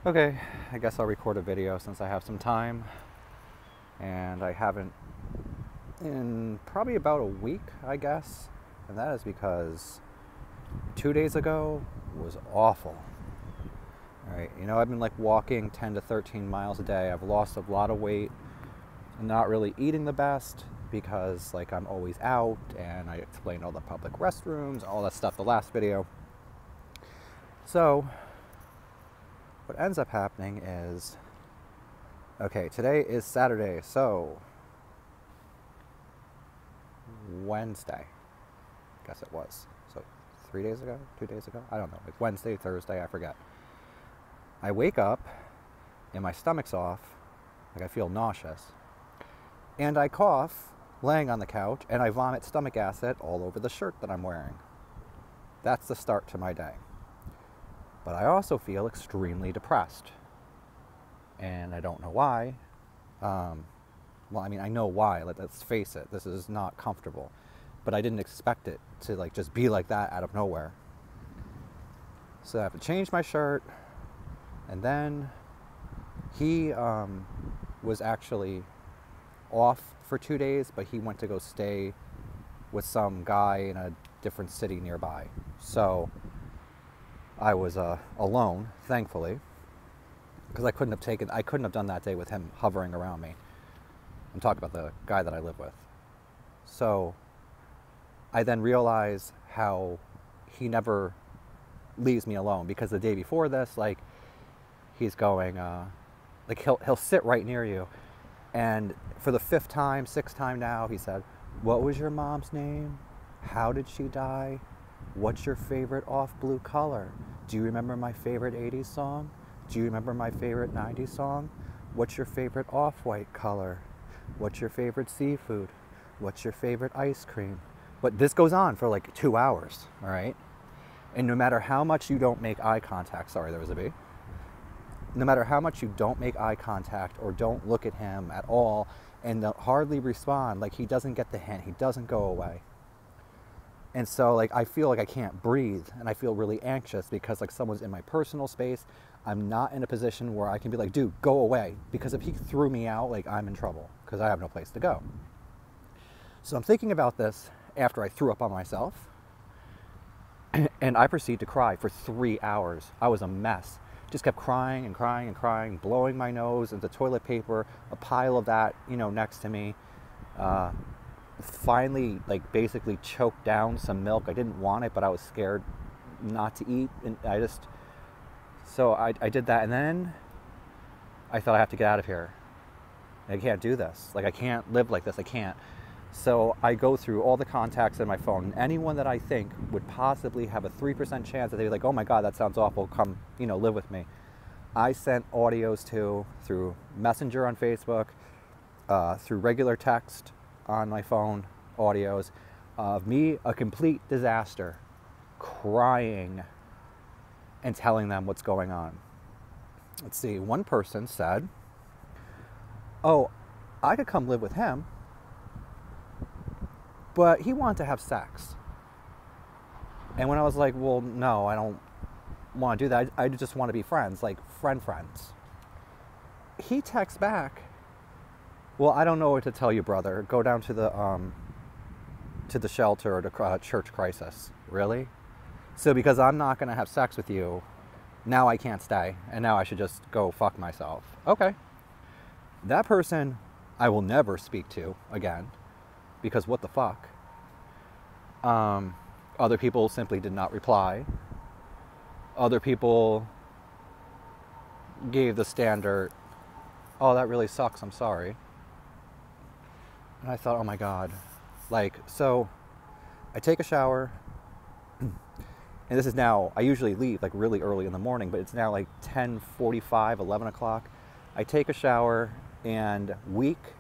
Okay, I guess I'll record a video since I have some time, and I haven't in probably about a week, I guess, and that is because 2 days ago was awful. All right, I've been like walking 10 to 13 miles a day. I've lost a lot of weight. I'm not really eating the best because like I'm always out, and I explained all the public restrooms, all that stuff the last video. So what ends up happening is, okay, today is Saturday, so Wednesday, I guess it was. So 3 days ago, 2 days ago, I don't know, like Wednesday, Thursday, I forget. I wake up and my stomach's off, like I feel nauseous, and I cough laying on the couch, and I vomit stomach acid all over the shirt that I'm wearing. That's the start to my day. But I also feel extremely depressed, and I don't know why. Well, I mean, I know why. Let's face it. This is not comfortable, but I didn't expect it to like just be like that out of nowhere. So I have to change my shirt, and then he was actually off for 2 days, but he went to go stay with some guy in a different city nearby. So I was alone, thankfully, because I couldn't have done that day with him hovering around me. I'm talking about the guy that I live with. So I then realize how he never leaves me alone, because the day before this, like, he's going, like he'll sit right near you, and for the 5th time, 6th time now, he said, "What was your mom's name? How did she die? What's your favorite off-blue color? Do you remember my favorite 80s song? Do you remember my favorite 90s song? What's your favorite off-white color? What's your favorite seafood? What's your favorite ice cream?" But this goes on for like 2 hours, all right? And no matter how much you don't make eye contact, sorry, there was a bee. No matter how much you don't make eye contact or don't look at him at all and hardly respond, like he doesn't get the hint, he doesn't go away. And so like I feel like I can't breathe, and I feel really anxious because like someone's in my personal space. I'm not in a position where I can be like, dude, go away, because if he threw me out, like I'm in trouble because I have no place to go. So I'm thinking about this after I threw up on myself, and I proceed to cry for 3 hours. I was a mess. Just kept crying and crying and crying, blowing my nose into toilet paper, a pile of that, next to me. Finally, like, basically choked down some milk. I didn't want it, but I was scared not to eat, and so I did that, and then I thought, I have to get out of here. I can't do this. Like, I can't live like this. I can't. So I go through all the contacts in my phone, and anyone that I think would possibly have a 3% chance that they'd be like, "Oh my God, that sounds awful, come, live with me." I sent audios to, through Messenger on Facebook, through regular text on my phone, audios of me, a complete disaster, crying and telling them what's going on. Let's see, one person said, "Oh, I could come live with him, but he wanted to have sex." And when I was like, "Well, no, I don't want to do that. I just want to be friends, like friends." He texts back, "Well, I don't know what to tell you, brother. Go down to the shelter or the church crisis." Really? So because I'm not going to have sex with you, now I can't stay, and now I should just go fuck myself. Okay. That person I will never speak to again, because what the fuck? Other people simply did not reply. Other people gave the standard, "Oh, that really sucks, I'm sorry." And I thought, oh my God. Like, so I take a shower, and this is now, I usually leave like really early in the morning, but it's now like 10:45, 11 o'clock. I take a shower, and weak,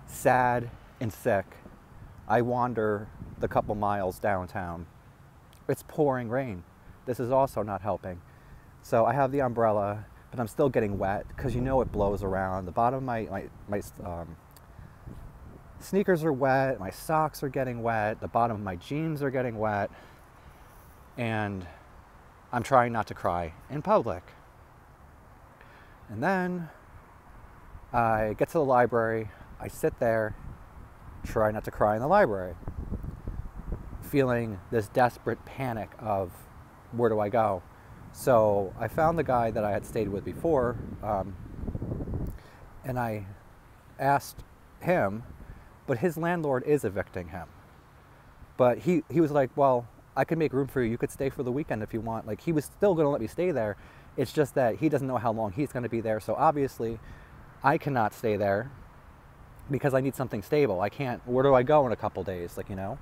sad, and sick, I wander the couple miles downtown. It's pouring rain. This is also not helping. So I have the umbrella, but I'm still getting wet because it blows around. The bottom of my sneakers are wet, my socks are getting wet, the bottom of my jeans are getting wet, and I'm trying not to cry in public. And then I get to the library, I sit there, try not to cry in the library, feeling this desperate panic of where do I go? So I found the guy that I had stayed with before, and I asked him, but his landlord is evicting him. But he was like, well, I could make room for you. You could stay for the weekend if you want. Like, he was still going to let me stay there. It's just that he doesn't know how long he's going to be there. So obviously, I cannot stay there because I need something stable. I can't, where do I go in a couple days? Like, you know?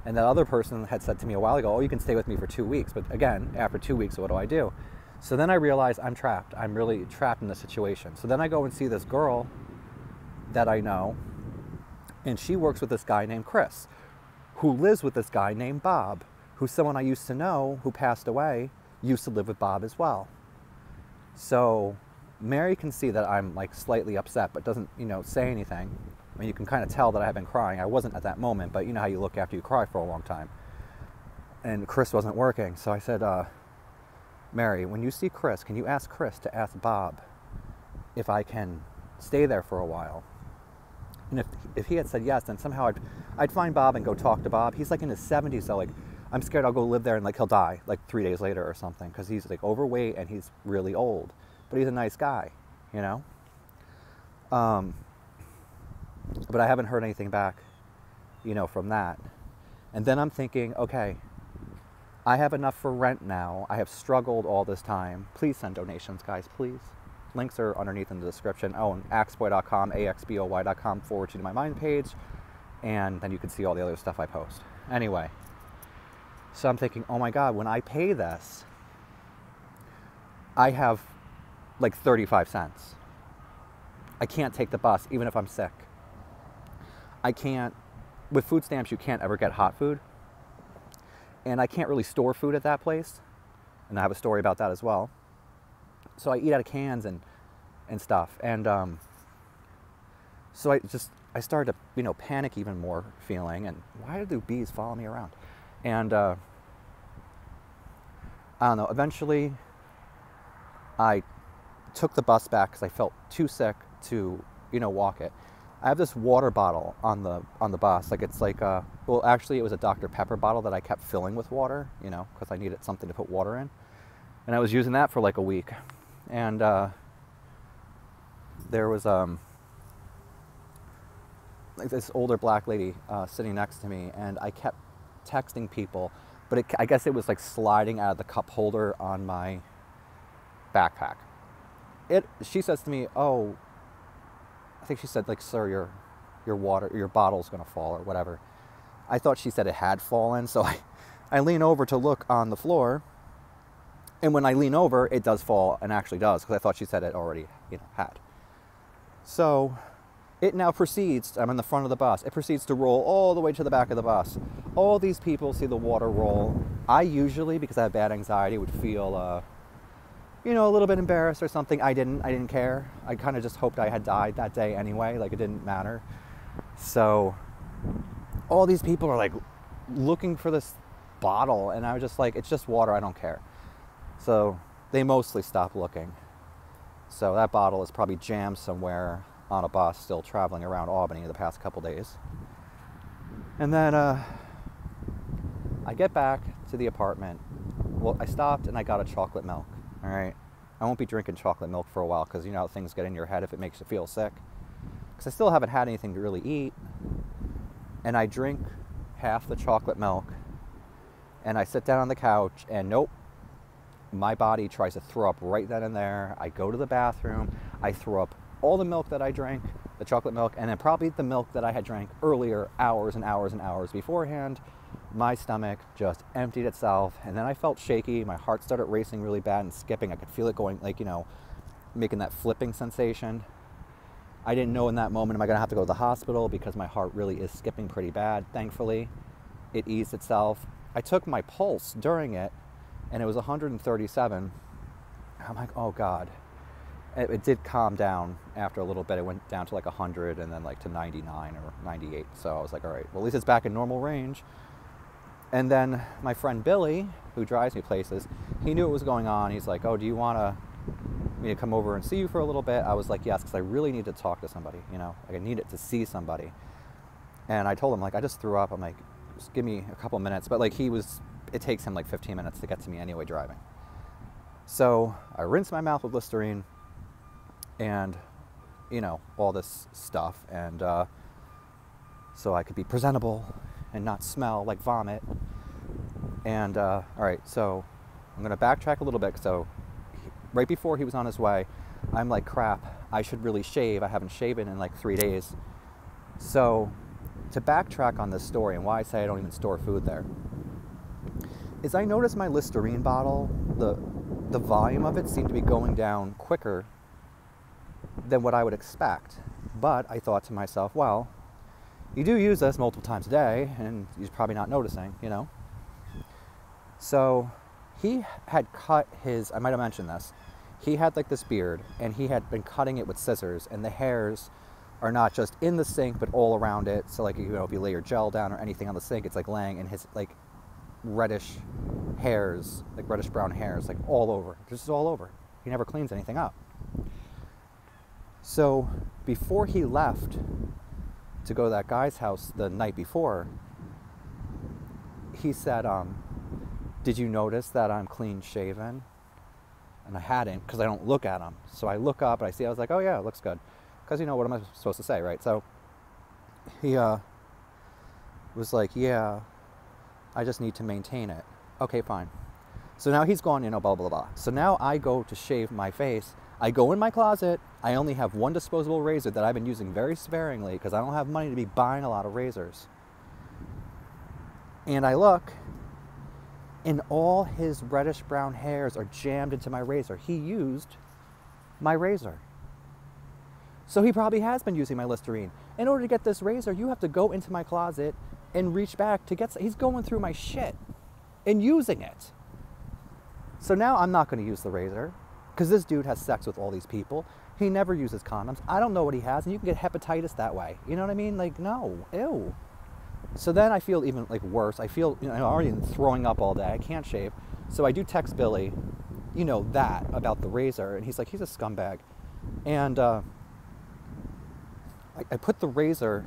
And the other person had said to me a while ago, oh, you can stay with me for 2 weeks. But again, after 2 weeks, what do I do? So then I realized I'm trapped. I'm really trapped in this situation. So then I go and see this girl that I know, and she works with this guy named Chris, who lives with this guy named Bob, who's someone I used to know who passed away, used to live with Bob as well. So Mary can see that I'm like slightly upset, but doesn't, you know, say anything. I mean, you can kind of tell that I have been crying. I wasn't at that moment, but you know how you look after you cry for a long time. And Chris wasn't working. So I said, Mary, when you see Chris, can you ask Chris to ask Bob if I can stay there for a while? And if he had said yes, then somehow I'd find Bob and go talk to Bob. He's like in his 70s, so like, I'm scared I'll go live there and like he'll die like 3 days later or something, because he's like overweight and he's really old. But he's a nice guy, you know? But I haven't heard anything back, you know, from that. And then I'm thinking, okay, I have enough for rent now. I have struggled all this time. Please send donations, guys, please. Links are underneath in the description. Oh, and axboy.com, axboy.com forward you to my Mind page. And then you can see all the other stuff I post. Anyway, so I'm thinking, oh my God, when I pay this, I have like 35 cents. I can't take the bus, even if I'm sick. I can't, with food stamps, you can't ever get hot food. And I can't really store food at that place. And I have a story about that as well. So I eat out of cans and stuff. And so I started to, you know, panic even more, feeling, and why do bees follow me around? And I don't know, eventually I took the bus back because I felt too sick to, you know, walk it. I have this water bottle on the bus. Like, it's like well, actually it was a Dr. Pepper bottle that I kept filling with water, you know, because I needed something to put water in. And I was using that for like a week. And there was like this older black lady sitting next to me, and I kept texting people, but I guess it was like sliding out of the cup holder on my backpack. She says to me, oh, I think she said, like, sir, your bottle's gonna fall or whatever. I thought she said it had fallen, so I lean over to look on the floor, and when I lean over, it does fall, and actually does, because I thought she said it already, you know, had. So it now proceeds, I'm in the front of the bus, it proceeds to roll all the way to the back of the bus. All these people see the water roll. I usually, because I have bad anxiety, would feel, you know, a little bit embarrassed or something. I didn't care. I kind of just hoped I had died that day anyway, like it didn't matter. So all these people are like looking for this bottle, and I was just like, it's just water, I don't care. So they mostly stopped looking. So that bottle is probably jammed somewhere on a bus still traveling around Albany the past couple days. And then I get back to the apartment. Well, I stopped and I got a chocolate milk. All right, I won't be drinking chocolate milk for a while, because you know how things get in your head if it makes you feel sick. Because I still haven't had anything to really eat. And I drink half the chocolate milk, and I sit down on the couch, and nope, my body tries to throw up right then and there. I go to the bathroom, I throw up all the milk that I drank, the chocolate milk, and then probably the milk that I had drank earlier, hours and hours and hours beforehand. My stomach just emptied itself, and then I felt shaky. My heart started racing really bad and skipping. I could feel it going, like, you know, making that flipping sensation. I didn't know in that moment, am I going to have to go to the hospital, because my heart really is skipping pretty bad. Thankfully, it eased itself. I took my pulse during it, and it was 137. I'm like, oh God. It did calm down after a little bit. It went down to like 100 and then like to 99 or 98. So I was like, all right, well, at least it's back in normal range. And then my friend Billy, who drives me places, he knew what was going on. He's like, oh, do you want to me to come over and see you for a little bit? I was like, yes, because I really need to talk to somebody, you know, like I needed to see somebody. And I told him, like, I just threw up. I'm like, just give me a couple minutes. But like it takes him like 15 minutes to get to me anyway driving. So I rinsed my mouth with Listerine and, you know, all this stuff. And so I could be presentable and not smell like vomit. And all right, so I'm going to backtrack a little bit. So right before he was on his way, I'm like, crap, I should really shave. I haven't shaven in like 3 days. So to backtrack on this story and why I say I don't even store food there, is I noticed my Listerine bottle, the volume of it seemed to be going down quicker than what I would expect. But I thought to myself, well, you do use this multiple times a day and you're probably not noticing, you know? So he had cut his, I might have mentioned this, he had like this beard and he had been cutting it with scissors, and the hairs are not just in the sink but all around it. So like, you know, if you lay your gel down or anything on the sink, it's like laying in his like reddish hairs, like reddish brown hairs, like all over, just all over. He never cleans anything up. So before he left to go to that guy's house the night before, he said, did you notice that I'm clean shaven? And I hadn't, because I don't look at him. So I look up and I see, I was like, oh yeah, it looks good. Because, you know, what am I supposed to say, right? So he was like, yeah, I just need to maintain it. Okay, fine. So now he's gone, you know, blah, blah, blah. So now I go to shave my face. I go in my closet. I only have one disposable razor that I've been using very sparingly because I don't have money to be buying a lot of razors. And I look, and all his reddish brown hairs are jammed into my razor. He used my razor. So he probably has been using my Listerine. In order to get this razor, you have to go into my closet and reach back to get, he's going through my shit and using it. So now I'm not going to use the razor because this dude has sex with all these people. He never uses condoms. I don't know what he has, and you can get hepatitis that way. You know what I mean? Like, no, ew. So then I feel even like worse. I feel, you know, I'm already throwing up all day. I can't shave. So I do text Billy, you know, that about the razor, and he's like, he's a scumbag. And I put the razor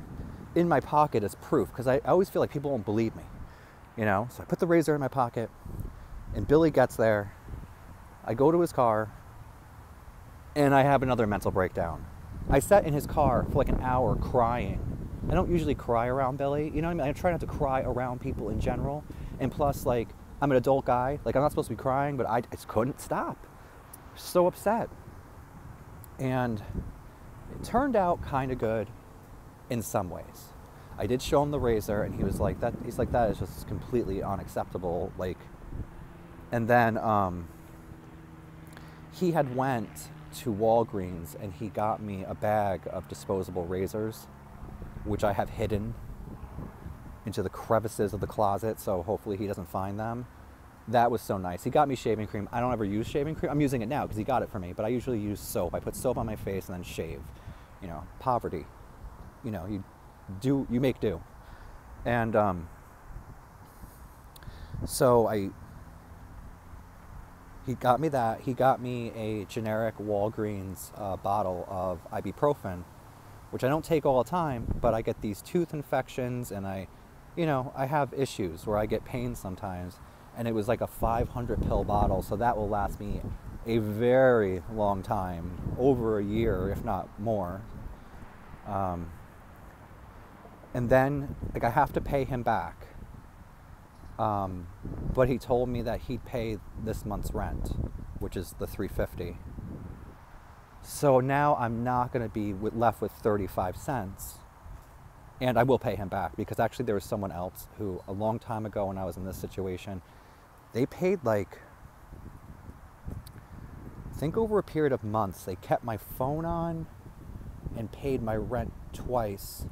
in my pocket as proof because I always feel like people won't believe me, you know? So I put the razor in my pocket, and Billy gets there. I go to his car, and I have another mental breakdown. I sat in his car for like an hour crying. I don't usually cry around Billy, you know what I mean? I try not to cry around people in general. And plus, like, I'm an adult guy. Like, I'm not supposed to be crying, but I just couldn't stop. So upset. And it turned out kind of good in some ways. I did show him the razor, and he was like, that. He's like, that is just completely unacceptable. Like, and then he had went to Walgreens, and he got me a bag of disposable razors, which I have hidden into the crevices of the closet, so hopefully he doesn't find them. That was so nice. He got me shaving cream. I don't ever use shaving cream. I'm using it now because he got it for me, but I usually use soap. I put soap on my face and then shave. You know, poverty. You know, you make do. And so he got me that. He got me a generic Walgreens bottle of ibuprofen, which I don't take all the time, but I get these tooth infections, and I have issues where I get pain sometimes. And it was like a 500 pill bottle, so that will last me a very long time, over a year, if not more. And then, like, I have to pay him back. But he told me that he'd pay this month's rent, which is the $350. So now I'm not going to be left with 35 cents. And I will pay him back, because actually there was someone else who, a long time ago when I was in this situation, they paid like, I think over a period of months, they kept my phone on and paid my rent twice.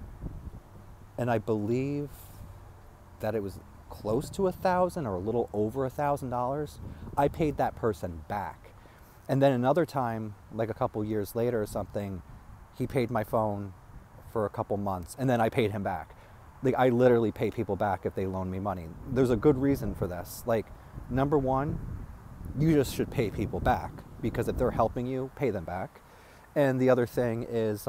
And I believe that it was close to $1,000 or a little over $1,000. I paid that person back. And then another time, like a couple years later or something, he paid my phone for a couple months, and then I paid him back. Like, I literally pay people back if they loan me money. There's a good reason for this. Like, number one, you just should pay people back, because if they're helping you, pay them back. And the other thing is,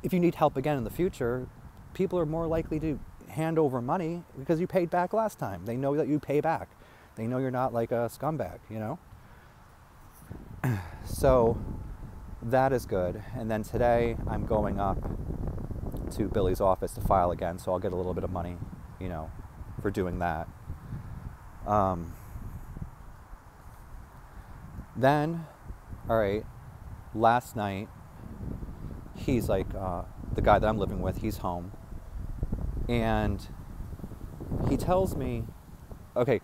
if you need help again in the future, people are more likely to hand over money because you paid back last time. They know that you pay back. They know you're not like a scumbag, you know? So that is good. And then today I'm going up to Billy's office to file again, so I'll get a little bit of money, you know, for doing that. Then, all right, last night, he's like, the guy that I'm living with, he's home. And he tells me, okay,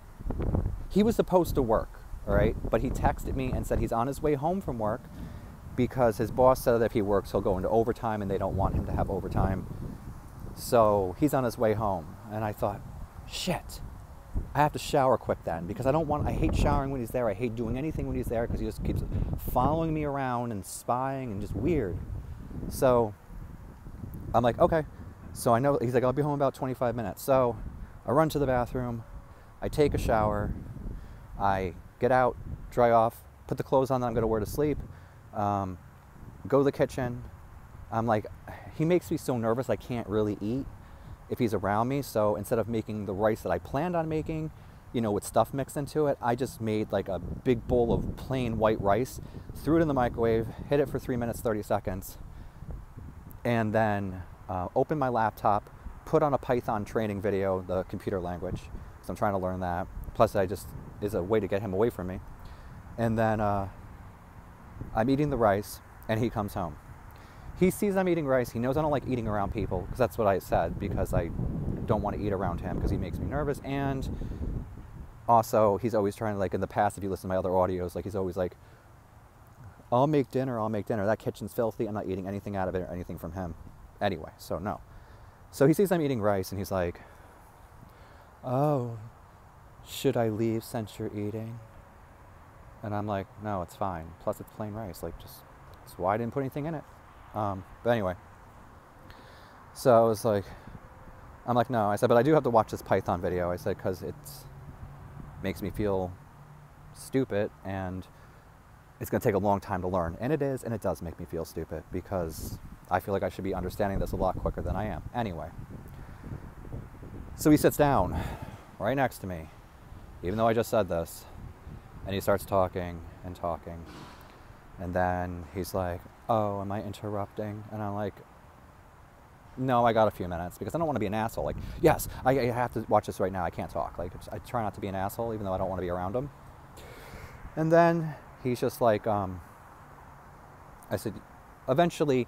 he was supposed to work, all right? But he texted me and said he's on his way home from work because his boss said that if he works, he'll go into overtime and they don't want him to have overtime. So he's on his way home. And I thought, shit, I have to shower quick then because I hate showering when he's there. I hate doing anything when he's there because he just keeps following me around and spying and just weird. So I'm like, okay. So I know, he's like, I'll be home in about 25 minutes. So I run to the bathroom, I take a shower, I get out, dry off, put the clothes on that I'm going to wear to sleep, go to the kitchen. I'm like, he makes me so nervous I can't really eat if he's around me. So instead of making the rice that I planned on making, you know, with stuff mixed into it, I just made like a big bowl of plain white rice, threw it in the microwave, hit it for 3 minutes, 30 seconds, and then opened my laptop, put on a Python training video, the computer language, because I'm trying to learn that. Plus, is a way to get him away from me. And then I'm eating the rice, and he comes home. He sees I'm eating rice. He knows I don't like eating around people, because that's what I said, because I don't want to eat around him, because he makes me nervous. And also, he's always trying to, like, in the past, if you listen to my other audios, like, he's always like, I'll make dinner. That kitchen's filthy. I'm not eating anything out of it or anything from him. Anyway, so no. So he sees I'm eating rice, and he's like, oh, should I leave since you're eating? And I'm like, no, it's fine. Plus, it's plain rice. Like, just, that's why I didn't put anything in it. But anyway. So I was like, I'm like, no. I said, but I do have to watch this Python video. I said, because it makes me feel stupid, and it's going to take a long time to learn. And it is, and it does make me feel stupid, because I feel like I should be understanding this a lot quicker than I am. Anyway. So he sits down right next to me, even though I just said this, and he starts talking and talking. And then he's like, oh, am I interrupting? And I'm like, no, I got a few minutes, because I don't want to be an asshole. Like, yes, I have to watch this right now. I can't talk. Like, I try not to be an asshole, even though I don't want to be around him. And then he's just like, I said, eventually,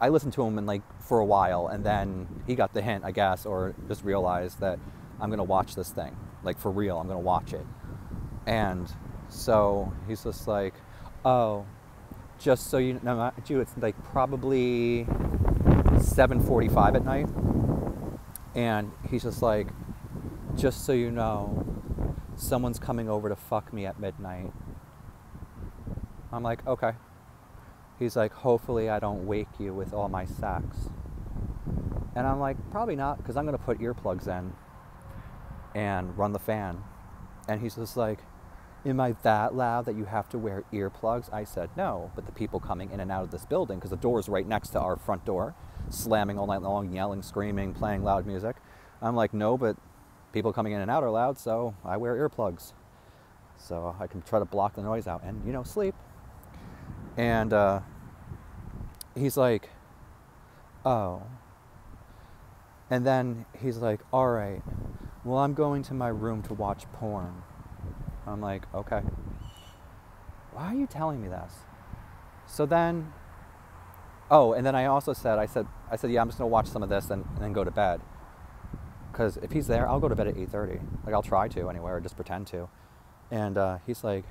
I listened to him and like for a while, and then he got the hint, I guess, or just realized that I'm gonna watch this thing, like for real. I'm gonna watch it. And so he's just like, oh, just so you know, it's like probably 7:45 at night, and he's just like, just so you know, someone's coming over to fuck me at midnight. I'm like, okay. He's like, hopefully I don't wake you with all my sex. And I'm like, probably not, because I'm going to put earplugs in and run the fan. And he's just like, am I that loud that you have to wear earplugs? I said, no, but the people coming in and out of this building, because the door is right next to our front door, slamming all night long, yelling, screaming, playing loud music. I'm like, no, but people coming in and out are loud, so I wear earplugs. So I can try to block the noise out and, you know, sleep. And he's like, oh. And then he's like, all right, well, I'm going to my room to watch porn. I'm like, okay. Why are you telling me this? So then, oh, and then I also said, I said, yeah, I'm just going to watch some of this and then go to bed. Because if he's there, I'll go to bed at 8:30. Like, I'll try to anyway, or just pretend to. And he's like,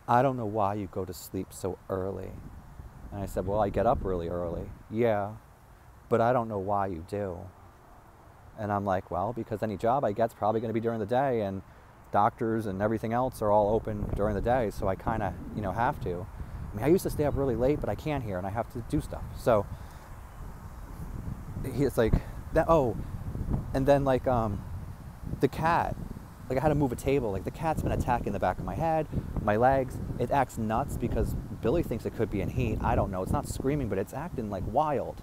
I don't know why you go to sleep so early. And I said, well, I get up really early. Yeah, but I don't know why you do. And I'm like, well, because any job I get's probably going to be during the day, and doctors and everything else are all open during the day, so I kind of, you know, have to. I mean, I used to stay up really late, but I can't here, and I have to do stuff. So he's like, oh, and then like the cat, Like I had to move a table. Like the cat's been attacking the back of my head, my legs. It acts nuts because Billy thinks it could be in heat. I don't know. It's not screaming, but it's acting like wild.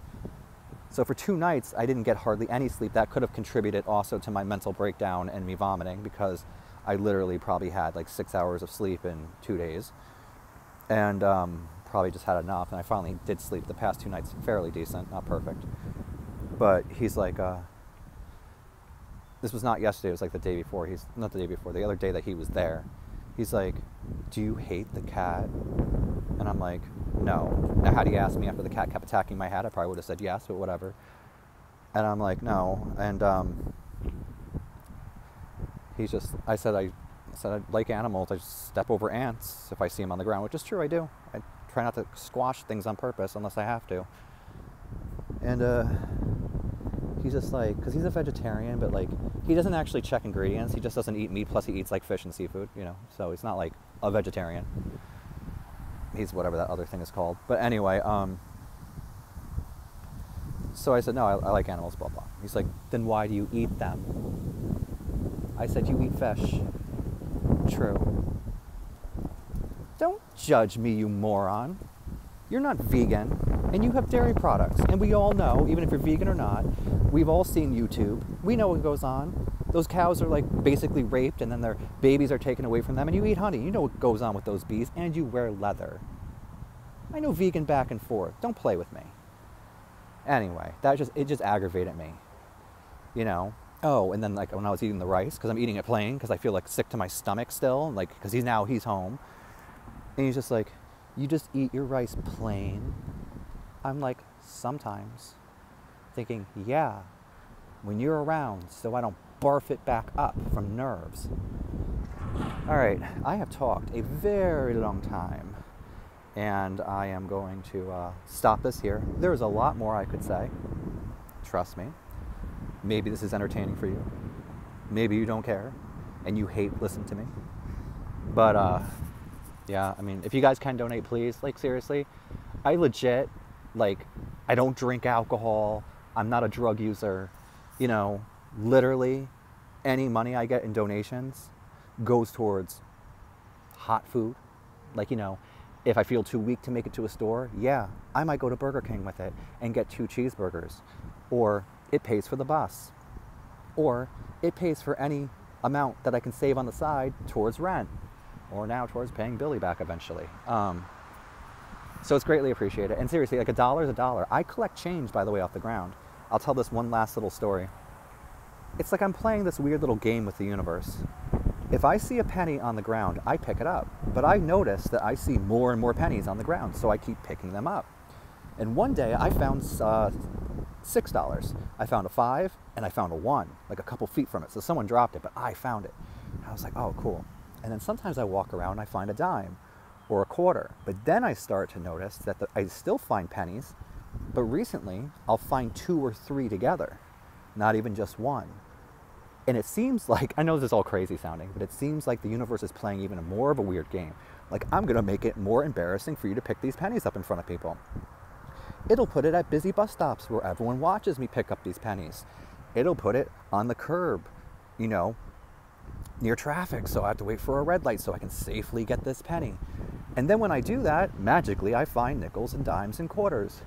So for 2 nights, I didn't get hardly any sleep. That could have contributed also to my mental breakdown and me vomiting, because I literally probably had like 6 hours of sleep in 2 days. And probably just had enough. And I finally did sleep the past 2 nights fairly decent, not perfect. But he's like, this was not yesterday, it was like the day before. He's not the day before, the other day that he was there. He's like, do you hate the cat? And I'm like, no. Now, had he asked me after the cat kept attacking my head, I probably would have said yes, but whatever. And I'm like, no. And he's just, I said I like animals. I just step over ants if I see them on the ground, which is true, I do. I try not to squash things on purpose unless I have to. And he's just like, because he's a vegetarian, but like, he doesn't actually check ingredients. He just doesn't eat meat, plus he eats like fish and seafood, you know, so he's not like a vegetarian. He's whatever that other thing is called. But anyway, so I said, no, I like animals, blah, blah. He's like, then why do you eat them? I said, you eat fish. True. Don't judge me, you moron. You're not vegan, and you have dairy products. And we all know, even if you're vegan or not, we've all seen YouTube. We know what goes on. Those cows are like basically raped, and then their babies are taken away from them, and you eat honey. You know what goes on with those bees, and you wear leather. I know vegan back and forth. Don't play with me. Anyway, it just aggravated me. You know? Oh, and then like when I was eating the rice, because I'm eating it plain, because I feel like sick to my stomach still, like, because he's home. And he's just like, you just eat your rice plain? I'm like, sometimes. Thinking, yeah, when you're around, so I don't barf it back up from nerves. All right, I have talked a very long time, and I am going to stop this here. There's a lot more I could say. Trust me. Maybe this is entertaining for you. Maybe you don't care, and you hate listening to me. But, yeah, I mean, if you guys can donate, please. Like, seriously, I legit, like, I don't drink alcohol. I'm not a drug user. You know, literally, any money I get in donations goes towards hot food. Like, you know, if I feel too weak to make it to a store, yeah, I might go to Burger King with it and get 2 cheeseburgers. Or it pays for the bus. Or it pays for any amount that I can save on the side towards rent. Or now towards paying Billy back eventually. So it's greatly appreciated. And seriously, like $1 is $1. I collect change, by the way, off the ground. I'll tell this one last little story. It's like I'm playing this weird little game with the universe. If I see a penny on the ground, I pick it up. But I notice that I see more and more pennies on the ground, so I keep picking them up. And one day I found $6. I found a 5 and I found a 1, like a couple feet from it. So someone dropped it, but I found it. I was like, oh, cool. And then sometimes I walk around and I find a dime or a quarter. But then I start to notice that I still find pennies, but recently I'll find 2 or 3 together, not even just 1. And it seems like, I know this is all crazy sounding, but it seems like the universe is playing even more of a weird game. Like, I'm going to make it more embarrassing for you to pick these pennies up in front of people. It'll put it at busy bus stops where everyone watches me pick up these pennies. It'll put it on the curb, you know, near traffic, so I have to wait for a red light so I can safely get this penny. And then when I do that, magically I find nickels and dimes and quarters.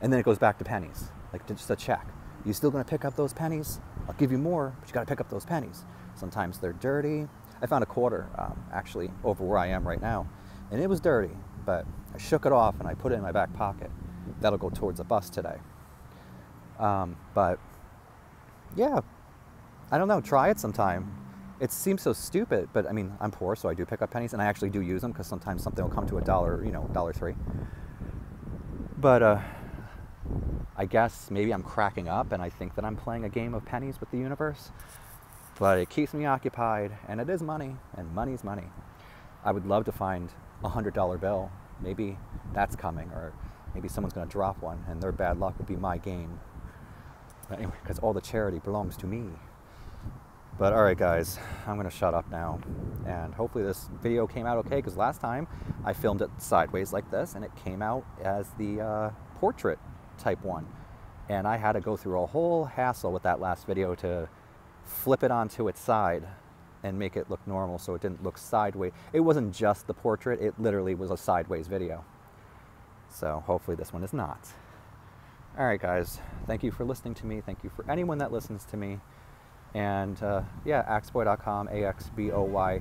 And then it goes back to pennies, like just a check. You still gonna pick up those pennies? I'll give you more, but you gotta pick up those pennies. Sometimes they're dirty. I found a quarter, actually, over where I am right now. And it was dirty, but I shook it off and I put it in my back pocket. That'll go towards a bus today. But yeah, I don't know, try it sometime. It seems so stupid, but I mean, I'm poor, so I do pick up pennies, and I actually do use them because sometimes something will come to $1, you know, $1.03. But I guess maybe I'm cracking up and I think that I'm playing a game of pennies with the universe. But it keeps me occupied, and it is money, and money's money. I would love to find a $100 bill. Maybe that's coming, or maybe someone's going to drop one, and their bad luck would be my gain. But anyway, because all the charity belongs to me. But all right, guys, I'm going to shut up now. And hopefully this video came out okay, because last time I filmed it sideways like this, and it came out as the portrait type one. And I had to go through a whole hassle with that last video to flip it onto its side and make it look normal so it didn't look sideways. It wasn't just the portrait, it literally was a sideways video. So hopefully this one is not. All right, guys, thank you for listening to me. Thank you for anyone that listens to me. And yeah, axboy.com, axboy.com.